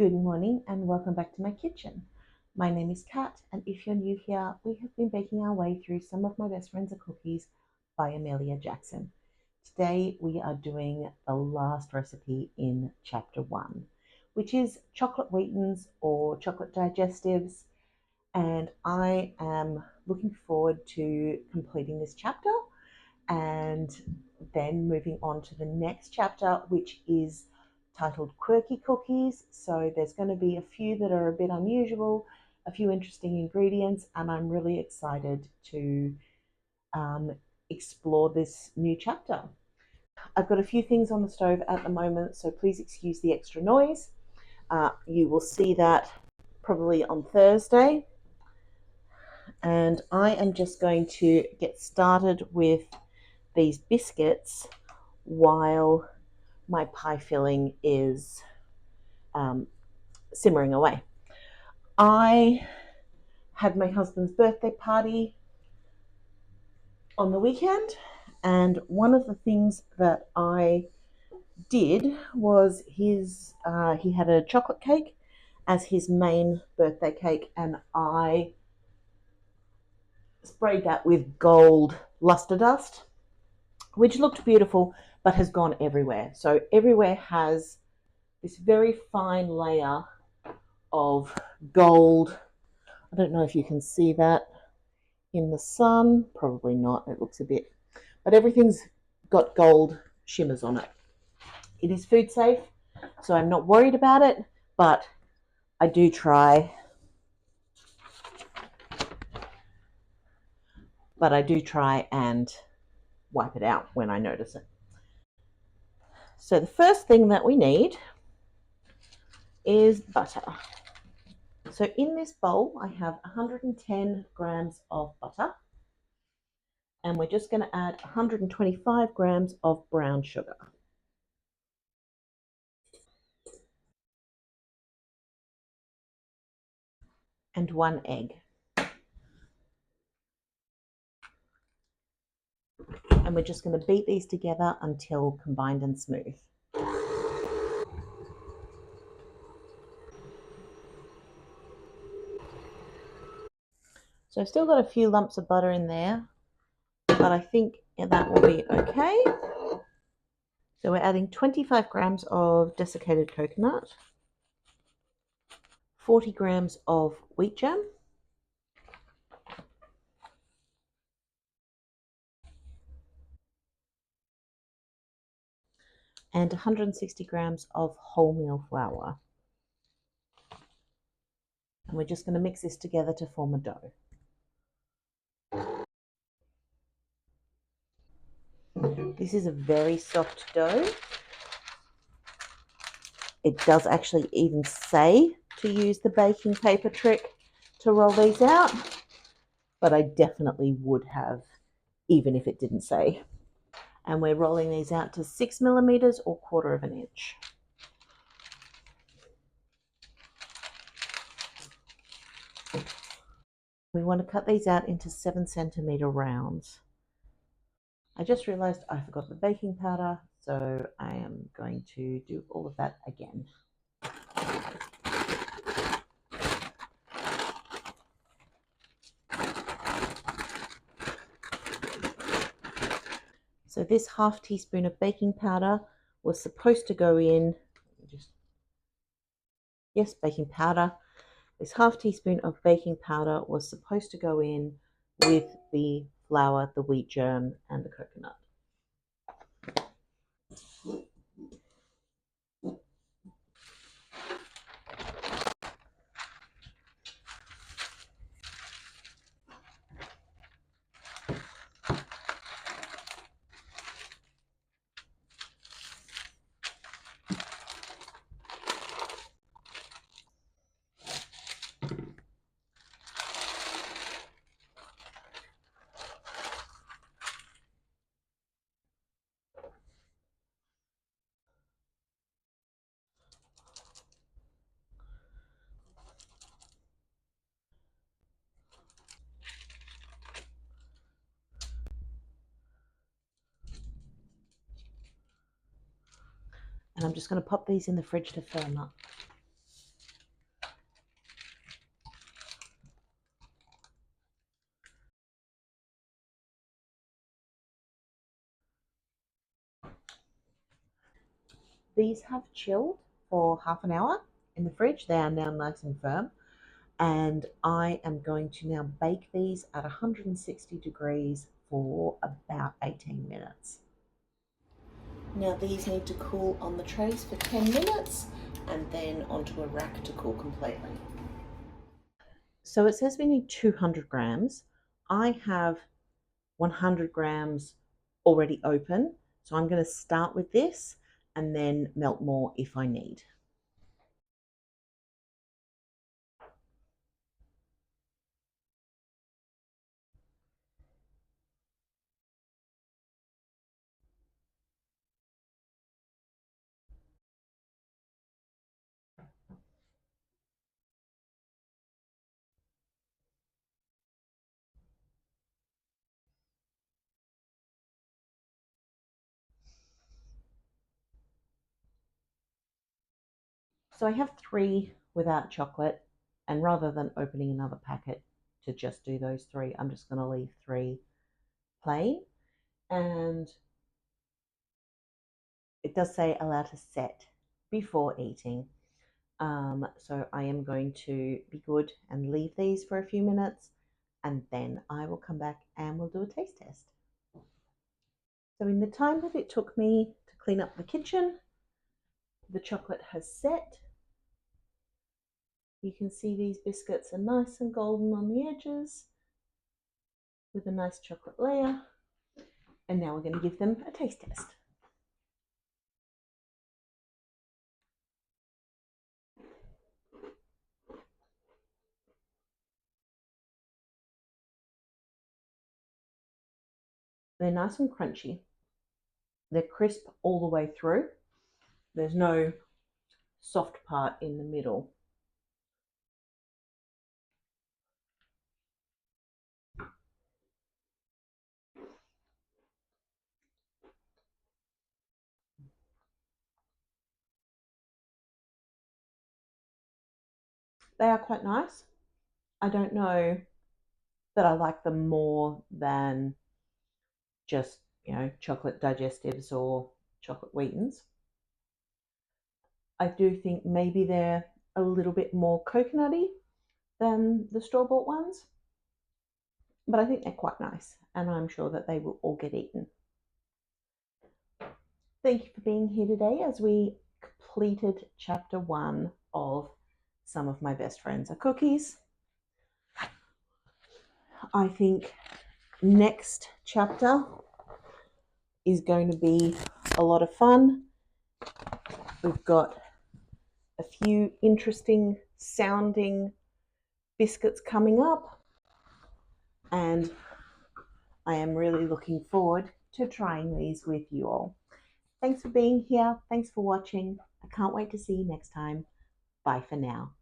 Good morning and welcome back to my kitchen. My name is Kat, and if you're new here, we have been baking our way through Some of My Best Friends Are Cookies by Emelia Jackson. Today we are doing the last recipe in chapter 1, which is Chocolate Wheatens or Chocolate Digestives, and I am looking forward to completing this chapter and then moving on to the next chapter, which is titled Quirky Cookies. So there's going to be a few that are a bit unusual, a few interesting ingredients, and I'm really excited to explore this new chapter. I've got a few things on the stove at the moment, so please excuse the extra noise. You will see that probably on Thursday. And I am just going to get started with these biscuits while my pie filling is simmering away. I had my husband's birthday party on the weekend, and one of the things that I did was he had a chocolate cake as his main birthday cake, and I sprayed that with gold luster dust, which looked beautiful but has gone everywhere. So everywhere has this very fine layer of gold. I don't know if you can see that in the sun. Probably not. It looks a bit, but everything's got gold shimmers on it. It is food safe, so I'm not worried about it, but I do try and wipe it out when I notice it. So the first thing that we need is butter. So in this bowl, I have 110 grams of butter, and we're just going to add 125 grams of brown sugar. And 1 egg. And we're just going to beat these together until combined and smooth. So I've still got a few lumps of butter in there, but I think that will be okay. So we're adding 25 grams of desiccated coconut, 40 grams of wheat germ, and 160 grams of wholemeal flour. And we're just going to mix this together to form a dough. This is a very soft dough. It does actually even say to use the baking paper trick to roll these out, but I definitely would have, even if it didn't say. And we're rolling these out to 6 millimeters or 1/4 of an inch. We want to cut these out into 7-centimeter rounds. I just realized I forgot the baking powder, so I am going to do all of that again. So this 1/2 teaspoon of baking powder was supposed to go in, yes, baking powder. This 1/2 teaspoon of baking powder was supposed to go in with the flour, the wheat germ, and the coconut. And I'm just going to pop these in the fridge to firm up. These have chilled for half an hour in the fridge. They are now nice and firm. And I am going to now bake these at 160 degrees for about 18 minutes. Now these need to cool on the trays for 10 minutes and then onto a rack to cool completely. So it says we need 200 grams. I have 100 grams already open. So I'm going to start with this and then melt more if I need. So I have 3 without chocolate, and rather than opening another packet to just do those 3, I'm just going to leave 3 plain. And it does say allow to set before eating. So I am going to be good and leave these for a few minutes, and then I will come back and we'll do a taste test. So in the time that it took me to clean up the kitchen, the chocolate has set. You can see these biscuits are nice and golden on the edges with a nice chocolate layer. And now we're going to give them a taste test. They're nice and crunchy. They're crisp all the way through. There's no soft part in the middle. They are quite nice. I don't know that I like them more than just, chocolate digestives or chocolate wheatens. I do think maybe they're a little bit more coconutty than the store-bought ones, but I think they're quite nice, and I'm sure that they will all get eaten. Thank you for being here today as we completed chapter 1 of Some of My Best Friends Are Cookies. I think next chapter is going to be a lot of fun. We've got a few interesting sounding biscuits coming up, and I am really looking forward to trying these with you all. Thanks for being here. Thanks for watching. I can't wait to see you next time. Bye for now.